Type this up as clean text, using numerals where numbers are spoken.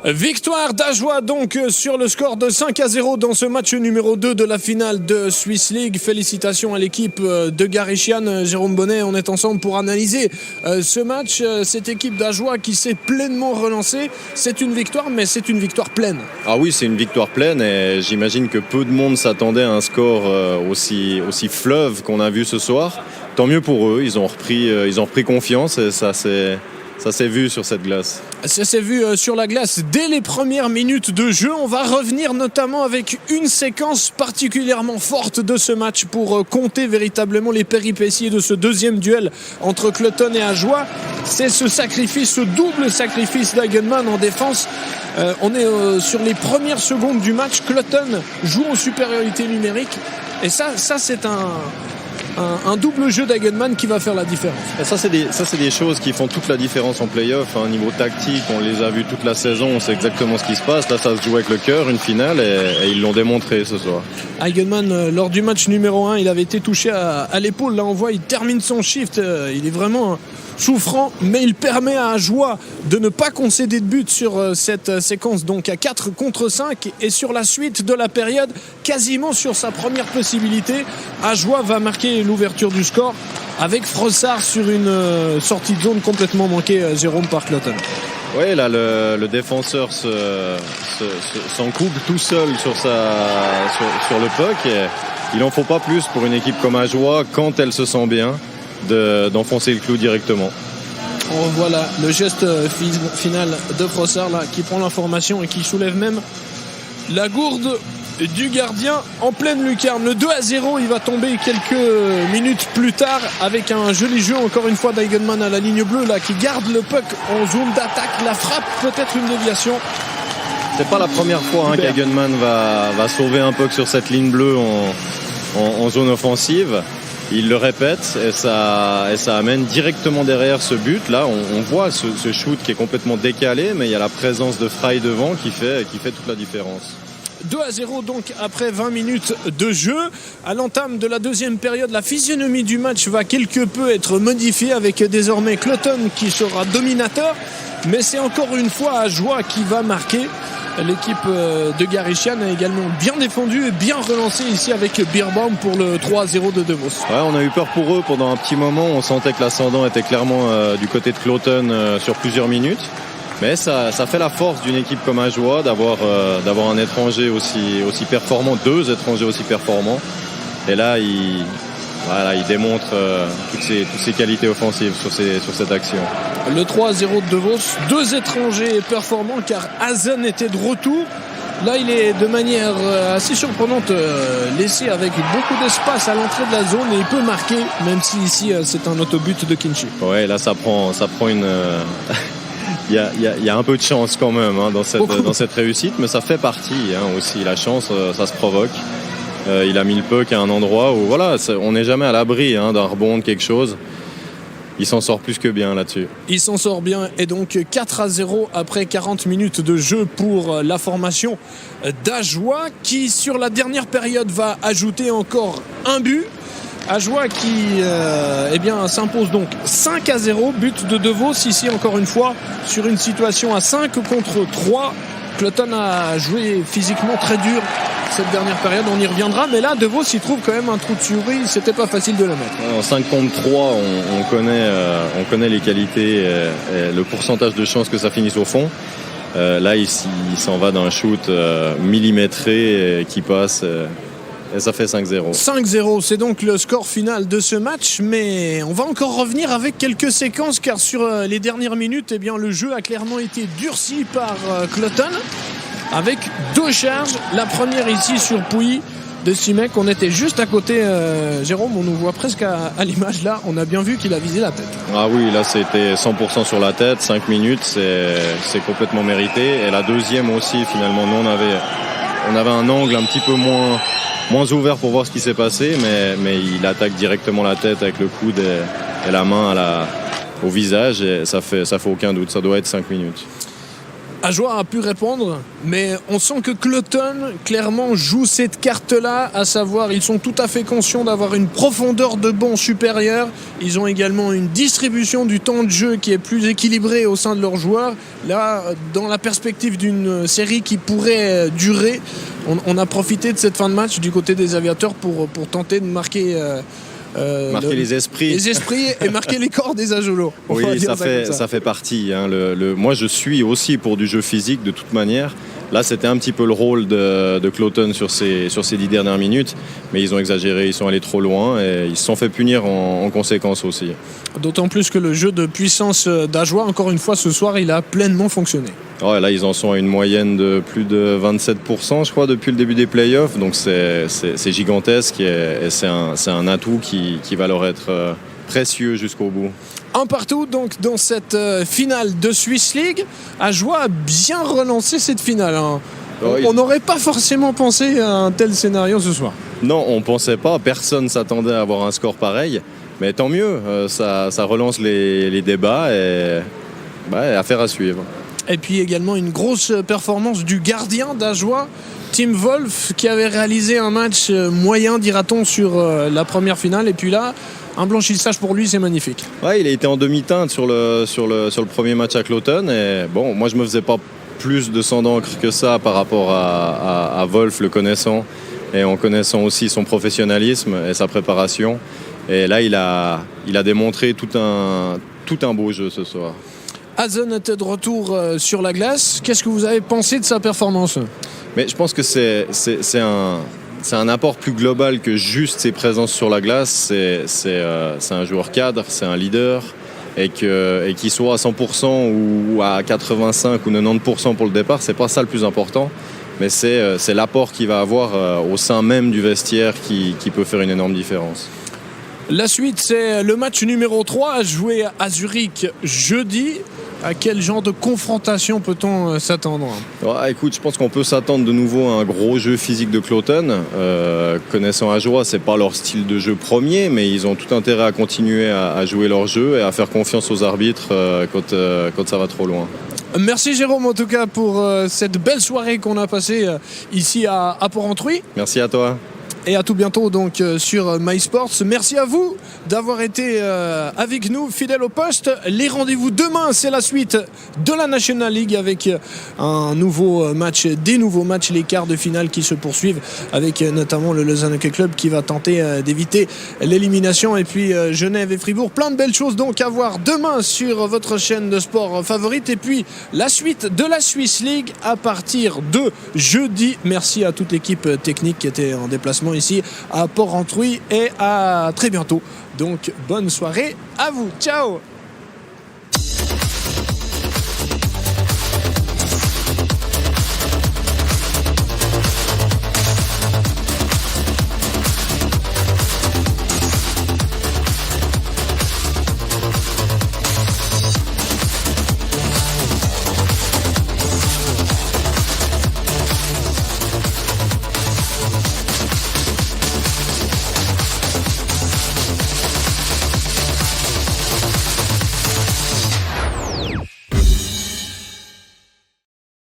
Victoire d'Ajoie donc sur le score de 5-0 dans ce match numéro 2 de la finale de Swiss League. Félicitations à l'équipe de Garichan. Jérôme Bonnet, on est ensemble pour analyser ce match. Cette équipe d'Ajoie qui s'est pleinement relancée. C'est une victoire, mais c'est une victoire pleine. Ah oui, c'est une victoire pleine et j'imagine que peu de monde s'attendait à un score aussi fleuve qu'on a vu ce soir. Tant mieux pour eux, ils ont repris confiance et ça s'est vu sur cette glace. Ça s'est vu sur la glace dès les premières minutes de jeu. On va revenir notamment avec une séquence particulièrement forte de ce match pour compter véritablement les péripéties de ce deuxième duel entre Cloton et Ajoie. C'est ce double sacrifice d'Eigenman en défense. On est sur les premières secondes du match. Cloton joue en supériorité numérique et ça c'est un double jeu d'Eigenman qui va faire la différence. Et ça, c'est des choses qui font toute la différence en play-off. Au niveau tactique, on les a vus toute la saison, on sait exactement ce qui se passe. Là, ça se joue avec le cœur, une finale, et ils l'ont démontré ce soir. Eigenman, lors du match numéro 1, il avait été touché à l'épaule. Là, on voit, il termine son shift. Il est vraiment souffrant, mais il permet à Ajoie de ne pas concéder de but sur cette séquence, donc à 4 contre 5, et sur la suite de la période, quasiment sur sa première possibilité, Ajoie va marquer l'ouverture du score avec Frossard sur une sortie de zone complètement manquée, Jérôme, par Cloton. Oui, là le défenseur s'en coupe tout seul sur le puck, et il en faut pas plus pour une équipe comme Ajoie quand elle se sent bien d'enfoncer le clou directement. On voit là le geste final de Frossard là, qui prend l'information et qui soulève même la gourde du gardien en pleine lucarne. Le 2-0, il va tomber quelques minutes plus tard avec un joli jeu encore une fois d'Eigenman à la ligne bleue là, qui garde le puck en zone d'attaque. La frappe, peut-être une déviation. C'est pas la première fois qu'Eigenman va sauver un puck sur cette ligne bleue en zone offensive. Il le répète et ça amène directement derrière ce but. Là, on voit ce shoot qui est complètement décalé, mais il y a la présence de Frey devant qui fait toute la différence. 2-0 donc après 20 minutes de jeu. À l'entame de la deuxième période, la physionomie du match va quelque peu être modifiée avec désormais Cloton qui sera dominateur. Mais c'est encore une fois Ajoie qui va marquer. L'équipe de Garichan a également bien défendu et bien relancé ici avec Beerbaum pour le 3-0 de De Vos. Ouais, on a eu peur pour eux pendant un petit moment. On sentait que l'ascendant était clairement du côté de Cloton sur plusieurs minutes. Mais ça fait la force d'une équipe comme Ajoie d'avoir un étranger aussi performant, deux étrangers aussi performants. Et là, il démontre toutes ses qualités offensives sur cette action. Le 3-0 de De Vos, deux étrangers performants car Hazen était de retour. Là, il est de manière assez surprenante laissé avec beaucoup d'espace à l'entrée de la zone et il peut marquer, même si ici c'est un autobut de Kinchy. Ouais, là ça prend une. Il y a un peu de chance quand même dans cette réussite, mais ça fait partie aussi. La chance, ça se provoque. Il a mis le puck à un endroit où on n'est jamais à l'abri d'un rebond, de quelque chose. Il s'en sort plus que bien là-dessus. Il s'en sort bien et donc 4-0 après 40 minutes de jeu pour la formation d'Ajoie qui sur la dernière période va ajouter encore un but. Ajoie qui s'impose donc 5-0, but de De Vos ici encore une fois sur une situation à 5 contre 3. Cloton a joué physiquement très dur cette dernière période, on y reviendra, mais là De Vos il trouve quand même un trou de souris, c'était pas facile de le mettre. En 5 contre 3, on connaît les qualités et le pourcentage de chances que ça finisse au fond. Là il s'en va d'un shoot millimétré qui passe et ça fait 5-0. 5-0, c'est donc le score final de ce match, mais on va encore revenir avec quelques séquences car sur les dernières minutes, le jeu a clairement été durci par Cloton avec deux charges. La première ici sur Pouilly de Simek, on était juste à côté, Jérôme, on nous voit presque à l'image là, on a bien vu qu'il a visé la tête. Ah oui, là c'était 100% sur la tête, 5 minutes, c'est complètement mérité. Et la deuxième aussi, finalement, nous on avait un angle un petit peu moins ouvert pour voir ce qui s'est passé, mais il attaque directement la tête avec le coude et la main au visage, et ça fait aucun doute, ça doit être 5 minutes. Ajoie a pu répondre, mais on sent que Cloton clairement joue cette carte-là, à savoir ils sont tout à fait conscients d'avoir une profondeur de banc supérieure. Ils ont également une distribution du temps de jeu qui est plus équilibrée au sein de leurs joueurs. Là, dans la perspective d'une série qui pourrait durer, on a profité de cette fin de match du côté des Aviateurs pour tenter de marquer... les esprits et marquer les corps des Ajolos. Oui, ça fait partie. Hein. Moi, je suis aussi pour du jeu physique de toute manière. Là, c'était un petit peu le rôle de Cloton sur ces 10 dernières minutes, mais ils ont exagéré, ils sont allés trop loin et ils se sont fait punir en conséquence aussi. D'autant plus que le jeu de puissance d'Ajoie, encore une fois, ce soir, il a pleinement fonctionné. Ouais, là, ils en sont à une moyenne de plus de 27%, je crois, depuis le début des playoffs. Donc, c'est gigantesque et c'est un atout qui va leur être précieux jusqu'au bout. Un partout donc dans cette finale de Swiss League. Ajoie a bien relancé cette finale. Hein. On n'aurait pas forcément pensé à un tel scénario ce soir. Non, on ne pensait pas. Personne ne s'attendait à avoir un score pareil. Mais tant mieux, ça relance les débats et affaire à suivre. Et puis également une grosse performance du gardien d'Ajoie, Tim Wolf, qui avait réalisé un match moyen, dira-t-on, sur la première finale. Et puis là, un blanchissage pour lui, c'est magnifique. Ouais, il a été en demi-teinte sur le premier match à Cloton. Et bon, moi, je me faisais pas plus de sang d'encre que ça par rapport à Wolf, le connaissant, et en connaissant aussi son professionnalisme et sa préparation. Et là, il a démontré tout un beau jeu ce soir. Hazen était de retour sur la glace. Qu'est-ce que vous avez pensé de sa performance ? Mais je pense que c'est un apport plus global que juste ses présences sur la glace. C'est un joueur cadre, c'est un leader. Et qu'il soit à 100% ou à 85 ou 90% pour le départ, c'est pas ça le plus important. Mais c'est l'apport qu'il va avoir au sein même du vestiaire qui peut faire une énorme différence. La suite, c'est le match numéro 3 à jouer à Zurich jeudi. À quel genre de confrontation peut-on s'attendre ? Ouais, écoute, je pense qu'on peut s'attendre de nouveau à un gros jeu physique de Cloton. Connaissant Ajoie, c'est pas leur style de jeu premier, mais ils ont tout intérêt à continuer à jouer leur jeu et à faire confiance aux arbitres quand ça va trop loin. Merci Jérôme en tout cas pour cette belle soirée qu'on a passée ici à Port-Entruy. Merci à toi. Et à tout bientôt donc sur MySports. Merci à vous d'avoir été avec nous, fidèles au poste. Les rendez-vous demain, c'est la suite de la National League avec un nouveau match, des nouveaux matchs, les quarts de finale qui se poursuivent avec notamment le Lausanne Hockey Club qui va tenter d'éviter l'élimination. Et puis Genève et Fribourg, plein de belles choses donc à voir demain sur votre chaîne de sport favorite. Et puis la suite de la Swiss League à partir de jeudi. Merci à toute l'équipe technique qui était en déplacement ici à Port-Entruy et à très bientôt. Donc bonne soirée à vous. Ciao.